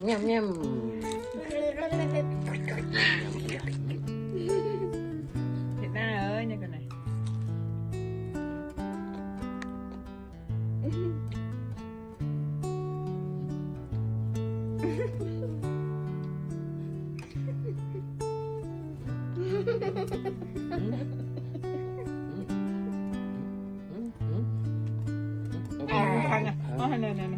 Nhâm nhâm. Việt Nam ơi, như cái này. Khăn à? Này này này.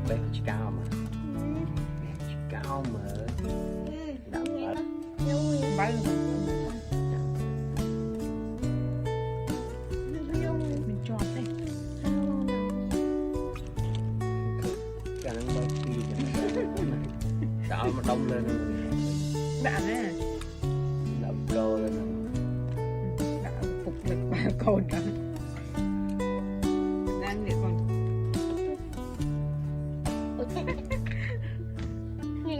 Bé cao mà. Cao mà. Đậm lắm. Bay luôn. Mình chọt đây. Cái nó bay phi cho nó sợ mà đông lên Đạn đấy. đậm đô lên Đã phục lực bà cồn lắm. Đang để con.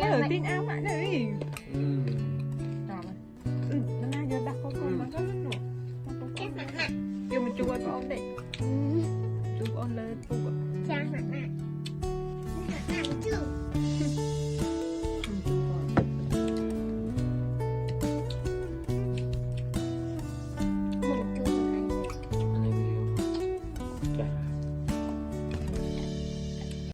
Ở tin áo bạn ơi.